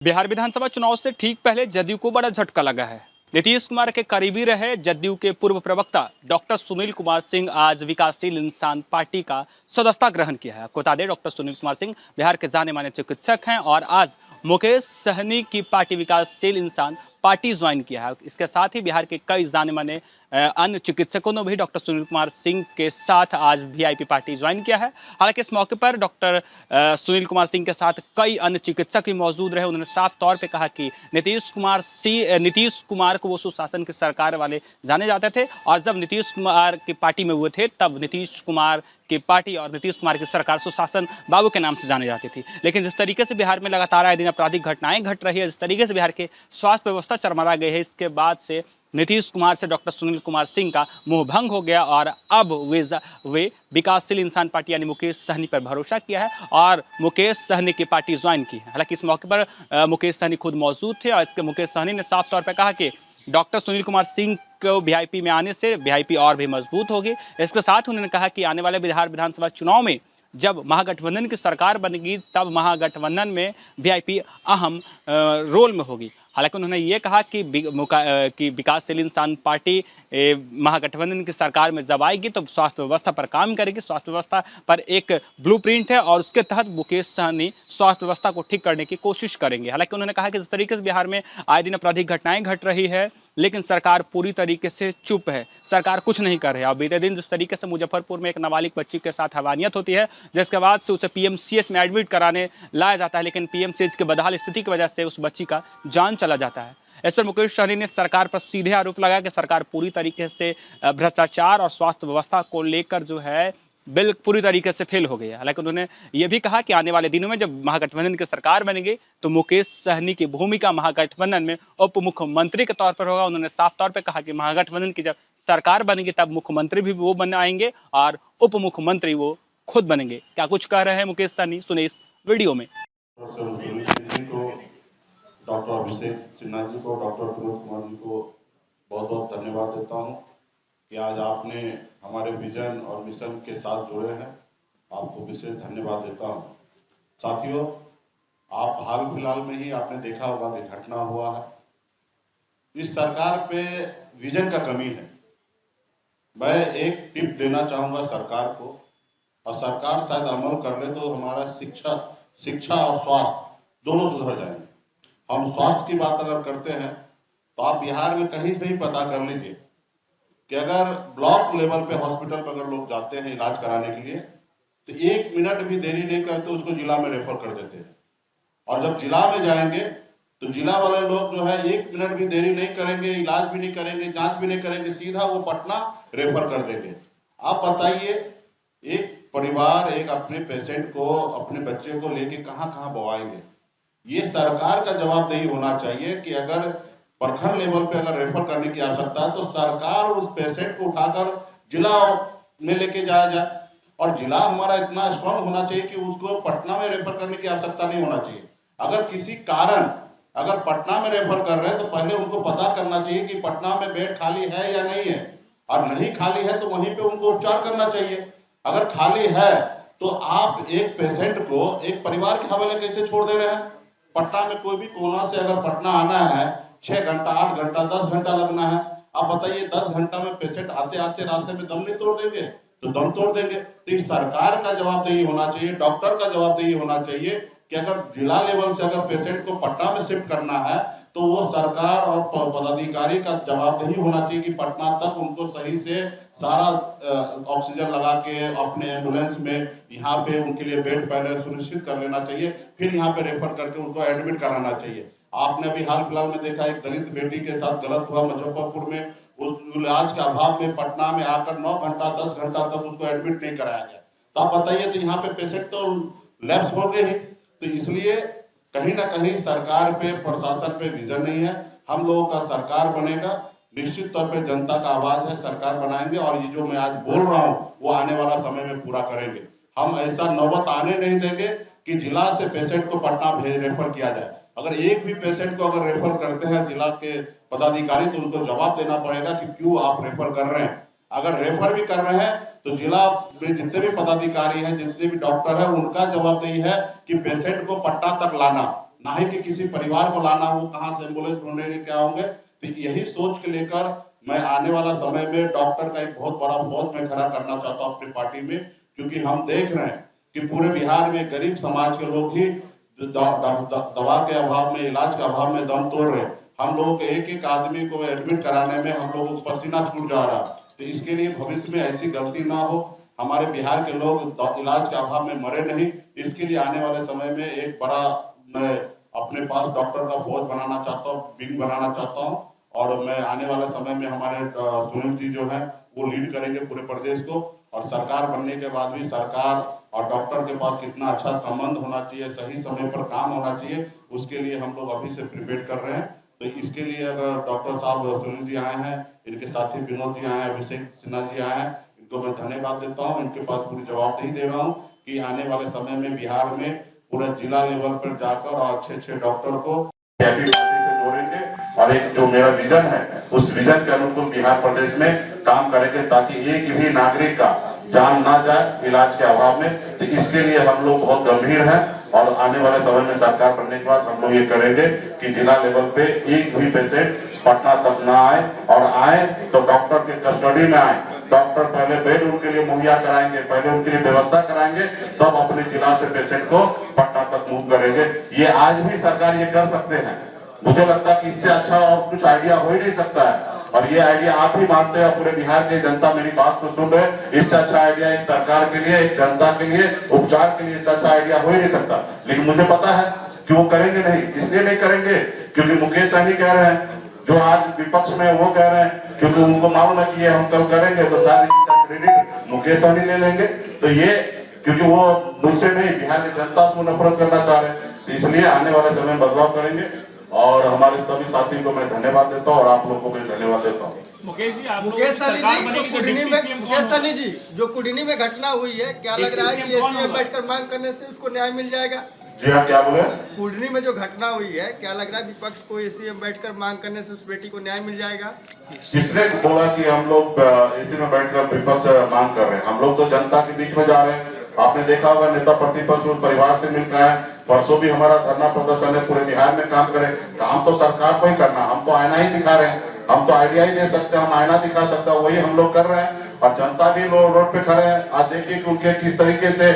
बिहार विधानसभा चुनाव से ठीक पहले जदयू को बड़ा झटका लगा है। नीतीश कुमार के करीबी रहे जदयू के पूर्व प्रवक्ता डॉक्टर सुनील कुमार सिंह आज विकासशील इंसान पार्टी का सदस्यता ग्रहण किया है। आपको बता दें, डॉक्टर सुनील कुमार सिंह बिहार के जाने माने चिकित्सक हैं और आज मुकेश सहनी की पार्टी विकासशील इंसान पार्टी ज्वाइन किया है। इसके साथ ही बिहार के कई जाने माने अन्य चिकित्सकों ने भी डॉक्टर सुनील कुमार सिंह के साथ आज वीआईपी पार्टी ज्वाइन किया है। हालांकि इस मौके पर डॉक्टर सुनील कुमार सिंह के साथ कई अन्य चिकित्सक भी मौजूद रहे। उन्होंने साफ तौर पे कहा कि नीतीश कुमार को वो सुशासन की सरकार वाले जाने जाते थे और जब नीतीश कुमार की पार्टी में हुए थे तब नीतीश कुमार की पार्टी और नीतीश कुमार की सरकार सुशासन बाबू के नाम से जानी जाती थी। लेकिन जिस तरीके से बिहार में लगातार आए दिन आपराधिक घटनाएं घट रही है, जिस तरीके से बिहार की स्वास्थ्य व्यवस्था चरमरा गई है, इसके बाद से नीतीश कुमार से डॉक्टर सुनील कुमार सिंह का मुंह भंग हो गया और अब वे विकासशील इंसान पार्टी यानी मुकेश सहनी पर भरोसा किया है और मुकेश सहनी की पार्टी ज्वाइन की है। हालांकि इस मौके पर मुकेश सहनी खुद मौजूद थे और इसके मुकेश सहनी ने साफ तौर पर कहा कि डॉक्टर सुनील कुमार सिंह को वीआईपी में आने से वीआईपी और भी मजबूत होगी। इसके साथ उन्होंने कहा कि आने वाले बिहार विधानसभा चुनाव में जब महागठबंधन की सरकार बनेगी तब महागठबंधन में वीआईपी अहम रोल में होगी। हालांकि उन्होंने ये कहा कि विकासशील इंसान पार्टी महागठबंधन की सरकार में जब आएगी तो स्वास्थ्य व्यवस्था पर काम करेगी। स्वास्थ्य व्यवस्था पर एक ब्लूप्रिंट है और उसके तहत मुकेश सहनी स्वास्थ्य व्यवस्था को ठीक करने की कोशिश करेंगे। हालांकि उन्होंने कहा कि जिस तरीके से बिहार में आए दिन आपराधिक घटनाएं घट रही है लेकिन सरकार पूरी तरीके से चुप है, सरकार कुछ नहीं कर रही है। और बीते दिन जिस तरीके से मुजफ्फरपुर में एक नाबालिग बच्ची के साथ हैवानियत होती है, जिसके बाद से उसे पीएमसीएच में एडमिट कराने लाया जाता है, लेकिन पीएमसीएच के बदहाल स्थिति की वजह से उस बच्ची का जान चला जाता है। इस पर मुकेश सहनी ने सरकार पर सीधे आरोप लगाया कि सरकार पूरी तरीके से भ्रष्टाचार और स्वास्थ्य व्यवस्था को लेकर जो है बिल पूरी तरीके से फेल हो गई है। हालांकि उन्होंने ये भी कहा कि आने वाले दिनों में जब महागठबंधन की सरकार बनेगी तो मुकेश सहनी की भूमिका महागठबंधन में उप मुख्यमंत्री के तौर पर होगा। उन्होंने साफ तौर पर कहा कि महागठबंधन की जब सरकार बनेगी तब मुख्यमंत्री भी वो बन आएंगे और उप मुख्यमंत्री वो खुद बनेंगे। क्या कुछ कह रहे हैं मुकेश सहनी, सुने इस वीडियो में। डॉक्टर अभिषेक सिन्हा जी को, डॉक्टर विनोद कुमार जी को बहुत बहुत धन्यवाद देता हूं कि आज आपने हमारे विजन और मिशन के साथ जुड़े हैं। आपको विशेष धन्यवाद देता हूं। साथियों, आप हाल फिलहाल में ही आपने देखा होगा कि घटना हुआ है। इस सरकार पे विजन का कमी है। मैं एक टिप देना चाहूंगा सरकार को, और सरकार शायद अमल कर ले तो हमारा शिक्षा और स्वास्थ्य दोनों सुधर जाएंगे। हम स्वास्थ्य की बात अगर करते हैं तो आप बिहार में कहीं भी पता कर लीजिए कि अगर ब्लॉक लेवल पे हॉस्पिटल पर अगर लोग जाते हैं इलाज कराने के लिए तो 1 मिनट भी देरी नहीं करते उसको जिला में रेफर कर देते हैं। और जब जिला में जाएंगे तो जिला वाले लोग जो है 1 मिनट भी देरी नहीं करेंगे, इलाज भी नहीं करेंगे, जांच भी नहीं करेंगे, सीधा वो पटना रेफर कर देंगे। आप बताइए, एक परिवार एक अपने पेशेंट को, अपने बच्चे को लेके कहाँ कहाँ बवाएंगे। ये सरकार का जवाबदेही होना चाहिए कि अगर प्रखंड लेवल पे अगर रेफर करने की आवश्यकता है तो सरकार उस पेशेंट को उठाकर जिला में लेके जाया जाए। और जिला हमारा इतना स्ट्रांग होना चाहिए कि उसको पटना में रेफर करने की आवश्यकता नहीं होना चाहिए। अगर किसी कारण अगर पटना में रेफर कर रहे हैं तो पहले उनको पता करना चाहिए कि पटना में बेड खाली है या नहीं है, और नहीं खाली है तो वहीं पे उनको उपचार करना चाहिए। अगर खाली है तो आप एक पेशेंट को एक परिवार के हवाले कैसे छोड़ दे रहे हैं। पटना में कोई भी कोना से अगर पटना आना है 6 घंटा, 8 घंटा, 10 घंटा लगना है। आप बताइए 10 घंटा में पेशेंट आते आते रास्ते में दम नहीं तोड़ देंगे तो दम तोड़ देंगे। तो इस सरकार का जवाबदेही होना चाहिए, डॉक्टर का जवाबदेही होना चाहिए कि अगर जिला लेवल से अगर पेशेंट को पटना में शिफ्ट करना है तो वो सरकार और पदाधिकारी का जवाबदेही होना चाहिए कि पटना तक उनको सही से सारा ऑक्सीजन लगा के अपने एम्बुलेंस में यहाँ पे उनके लिए बेड पहले सुनिश्चित कर लेना चाहिए, फिर यहाँ पे रेफर करके उनको एडमिट कराना चाहिए। आपने अभी हाल फिलहाल में देखा एक दलित बेटी के साथ गलत हुआ मुजफ्फरपुर में, उस इलाज के अभाव में पटना में आकर 9 घंटा 10 घंटा तक उसको एडमिट नहीं कराया गया। तो आप बताइए, तो यहाँ पे पेशेंट तो लैप्स हो गए ही। तो इसलिए कहीं ना कहीं सरकार पे, प्रशासन पे विजन नहीं है। हम लोगों का सरकार बनेगा, निश्चित तौर पे जनता का आवाज है, सरकार बनाएंगे और ये जो मैं आज बोल रहा हूँ वो आने वाला समय में पूरा करेंगे। हम ऐसा नौबत आने नहीं देंगे कि जिला से पेशेंट को पटना रेफर किया जाए। अगर एक भी पेशेंट को अगर रेफर करते हैं जिला के पदाधिकारी तो उनको जवाब देना पड़ेगा कि क्यों आप रेफर कर रहे हैं। अगर रेफर भी कर रहे हैं तो जिला में जितने भी पदाधिकारी हैं, जितने भी डॉक्टर हैं, उनका जवाबदेही है कि पेशेंट को पटना तक लाना। ना ही कि किसी परिवार को लाना हो, कहाँ से एम्बुलेंस ढूंढेंगे, क्या होंगे। तो यही सोच के लेकर मैं आने वाला समय में डॉक्टर का एक बहुत बड़ा फौज मैं खड़ा करना चाहता हूँ अपनी पार्टी में, क्योंकि हम देख रहे हैं कि पूरे बिहार में गरीब समाज के लोग ही दवा के अभाव में, इलाज के अभाव में दम तोड़ रहे हैं। हम लोगों को एक एक आदमी को एडमिट कराने में हम लोगों को पसीना छूट जा रहा है। तो इसके लिए भविष्य में ऐसी गलती ना हो, हमारे बिहार के लोग इलाज के अभाव में मरे नहीं, इसके लिए आने वाले समय में एक बड़ा मैं अपने पास डॉक्टर का फौज बनाना चाहता हूँ, विंग बनाना चाहता हूँ। और मैं आने वाले समय में हमारे सुनील जी जो है वो लीड करेंगे पूरे प्रदेश को, और सरकार बनने के बाद भी सरकार और डॉक्टर के पास कितना अच्छा संबंध होना चाहिए, सही समय पर काम होना चाहिए, उसके लिए हम लोग अभी से प्रिपेयर कर रहे हैं। तो इसके लिए अगर डॉक्टर साहब सुनील जी आए हैं, इनके साथी विनोद जी आए हैं, अभिषेक सिन्हा जी आए हैं, इनको मैं धन्यवाद देता हूँ। इनके पास पूरी जवाबदेही दे रहा हूँ कि आने वाले समय में बिहार में पूरा जिला लेवल पर जाकर और अच्छे अच्छे डॉक्टर को पार्टी से जोड़ेंगे, और एक जो मेरा विजन है उस विजन के अनुकूल बिहार प्रदेश में काम करेंगे, ताकि एक भी नागरिक का जान ना जाए इलाज के अभाव में। तो इसके लिए हम लोग बहुत गंभीर हैं, और आने वाले समय में सरकार बनने के बाद हम लोग ये करेंगे कि जिला लेवल पे एक भी पेशेंट पटना तक ना आए, और आए तो डॉक्टर के कस्टडी में आए। डॉक्टर पहले बेड उनके लिए मुहैया कराएंगे, पहले उनके लिए व्यवस्था कराएंगे, तब अपने जिला से पेशेंट को पटना तक मूव करेंगे। ये आज भी सरकार ये कर सकते हैं। मुझे लगता है कि इससे अच्छा और कुछ आइडिया हो ही नहीं सकता है, और ये आइडिया आप ही मानते हैं, पूरे बिहार की जनता मेरी बात को सुन रहे। इससे अच्छा आइडिया एक सरकार के लिए, एक जनता के लिए, उपचार के लिए इससे अच्छा आइडिया हो ही नहीं सकता। लेकिन मुझे पता है कि वो करेंगे नहीं। इसलिए नहीं करेंगे क्योंकि मुकेश सहनी कह रहे हैं, जो आज विपक्ष में वो कह रहे हैं, क्योंकि उनको मालूम है कि ये हम कल करेंगे तो शायद इसका क्रेडिट मुकेश सहनी ले लेंगे। तो ये क्योंकि वो मुझसे नहीं, बिहार की जनता से नफरत करना चाह रहे हैं, तो इसलिए आने वाले समय में बदलाव करेंगे। और हमारे सभी साथी को मैं धन्यवाद देता हूँ, और आप लोगों को भी धन्यवाद देता हूँ। मुकेश जी, आप मुकेश सहनी जी, जो कुडनी में घटना हुई है, क्या लग रहा है कि एसी में बैठकर मांग करने से उसको न्याय मिल जाएगा? जी हाँ, क्या बोले? कुडनी में जो घटना हुई है, क्या लग रहा है विपक्ष को एसी में बैठकर मांग करने से उस बेटी को न्याय मिल जाएगा? किसने बोला कि हम लोग एसी में बैठकर विपक्ष मांग कर रहे हैं? हम लोग तो जनता के बीच में जा रहे हैं। आपने देखा होगा नेता प्रतिपक्ष उस परिवार से मिलकर आए। परसों भी हमारा धरना प्रदर्शन है, पूरे बिहार में काम करें। काम तो सरकार को ही करना, हम तो आईना ही दिखा रहे हैं, हम तो आइडिया ही दे सकते हैं, हम आईना दिखा सकते हैं, वही हम लोग कर रहे हैं। और जनता भी रोड पे खड़े हैं। आज देखिए कि उनके किस तरीके से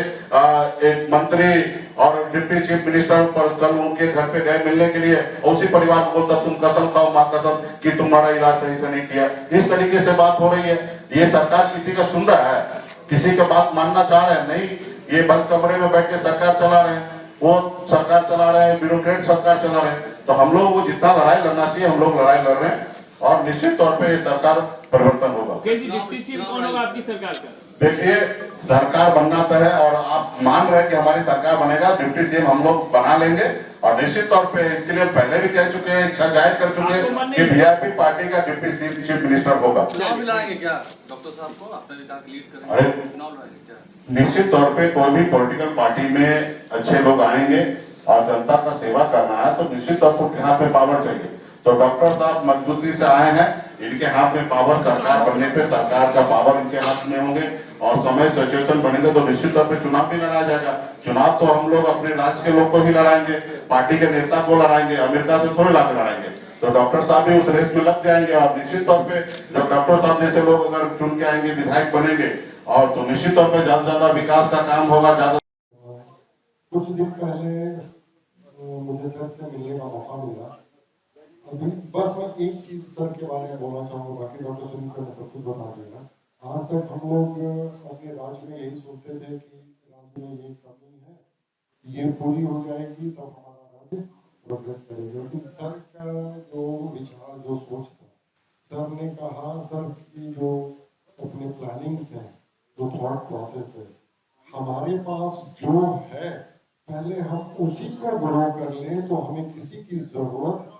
एक मंत्री और डिप्टी चीफ मिनिस्टर पर कल उनके घर पे गए मिलने के लिए, उसी परिवार को बोलता तुम कसम खाओ माँ कसम कि तुम्हारा इलाज सही से नहीं किया। इस तरीके से बात हो रही है। ये सरकार किसी का सुन रहा है? किसी की बात मानना चाह रहे हैं? नहीं, ये बंद कमरे में बैठ के सरकार चला रहे हैं, वो सरकार चला रहे हैं, ब्यूरोक्रेट सरकार चला रहे हैं। तो हम लोग को जितना लड़ाई लड़ना चाहिए हम लोग लड़ाई लड़ रहे हैं, और निश्चित तौर पे ये सरकार परिवर्तन होगा। डिप्टी सीएम कौन होगा आपकी सरकार का? देखिए, सरकार बनना तो है, और आप मान रहे हैं कि हमारी सरकार बनेगा, डिप्टी सीएम हम लोग बना लेंगे। और निश्चित तौर पे इसके लिए पहले भी कह चुके हैं, इच्छा जाहिर कर चुके हैं कि वीआईपी पार्टी का डिप्टी चीफ मिनिस्टर होगा। चुनाव भी लड़ाएंगे क्या डॉक्टर साहब को? आपने भी कहा कि लीड करेंगे, अरे चुनाव लड़ाएंगे क्या? निश्चित तौर पे कोई भी पॉलिटिकल पार्टी में अच्छे लोग आएंगे और जनता का सेवा करना है, तो निश्चित तौर पर यहाँ पे पावर चाहिए। तो डॉक्टर साहब मजबूती से आए हैं, इनके हाथ में पावर, सरकार बनने पे सरकार का पावर इनके हाथ में होंगे, और समय सिचुएशन बनेगा तो निश्चित तौर पे चुनाव भी लड़ाया जाएगा। चुनाव तो हम लोग अपने राज्य के लोग को ही लड़ाएंगे, पार्टी के नेता को लड़ाएंगे, अमेरिका से थोड़ी लाके लड़ाएंगे। तो डॉक्टर साहब भी उस रेस में लग जाएंगे, और निश्चित तौर पे जब डॉक्टर साहब जैसे लोग अगर चुन के आएंगे, विधायक बनेंगे, और तो निश्चित तौर पे ज्यादा से ज्यादा विकास का काम होगा। ज्यादा कुछ दिन पहले मुझे सर से मिलने का मौका मिला। अभी बस मैं एक चीज सर के बारे में बोलना चाहूँगा, बाकी डॉक्टर सुनील सर ने सब कुछ बता दिया। आज तक हम लोग अपने राज्य में यही सोचते थे कि राज्य में ये कमी है, ये पूरी हो जाएगी तब हमारा राज्य प्रोग्रेस करेगा। लेकिन सर का जो विचार, जो सोच था, सर ने कहा सर की जो अपने प्लानिंग्स हैं, जो थॉट प्रोसेस है, हमारे पास जो है पहले हम उसी को ग्रो कर लें तो हमें किसी की जरूरत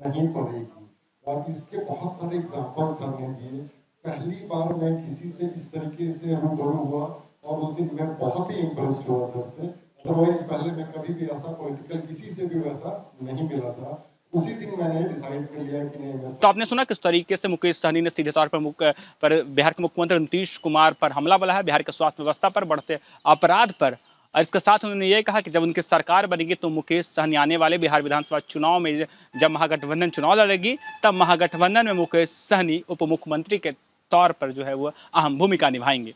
नहीं पड़ेगी। और इसके बहुत सारे एग्जाम्पल सर ने दिए। पहली बार मैं किसी से इस तरीके से रूबरू हुआ, और उस दिन मैं बहुत ही इम्प्रेस हुआ सर से। अदरवाइज पहले मैं कभी भी ऐसा पॉलिटिकल किसी से भी वैसा नहीं मिला था। उसी दिन मैंने डिसाइड कर लिया कि नहीं मैं। तो आपने सुना किस तरीके से मुकेश सहनी ने सीधे तौर पर बिहार के मुख्यमंत्री नीतीश कुमार पर हमला बोला है, बिहार के स्वास्थ्य व्यवस्था पर, बढ़ते अपराध पर और इसके साथ उन्होंने ये कहा कि जब उनकी सरकार बनेगी तो मुकेश सहनी आने वाले बिहार विधानसभा चुनाव में जब महागठबंधन चुनाव लड़ेगी तब महागठबंधन में मुकेश सहनी उप मुख्यमंत्री के तौर पर जो है वो अहम भूमिका निभाएंगे।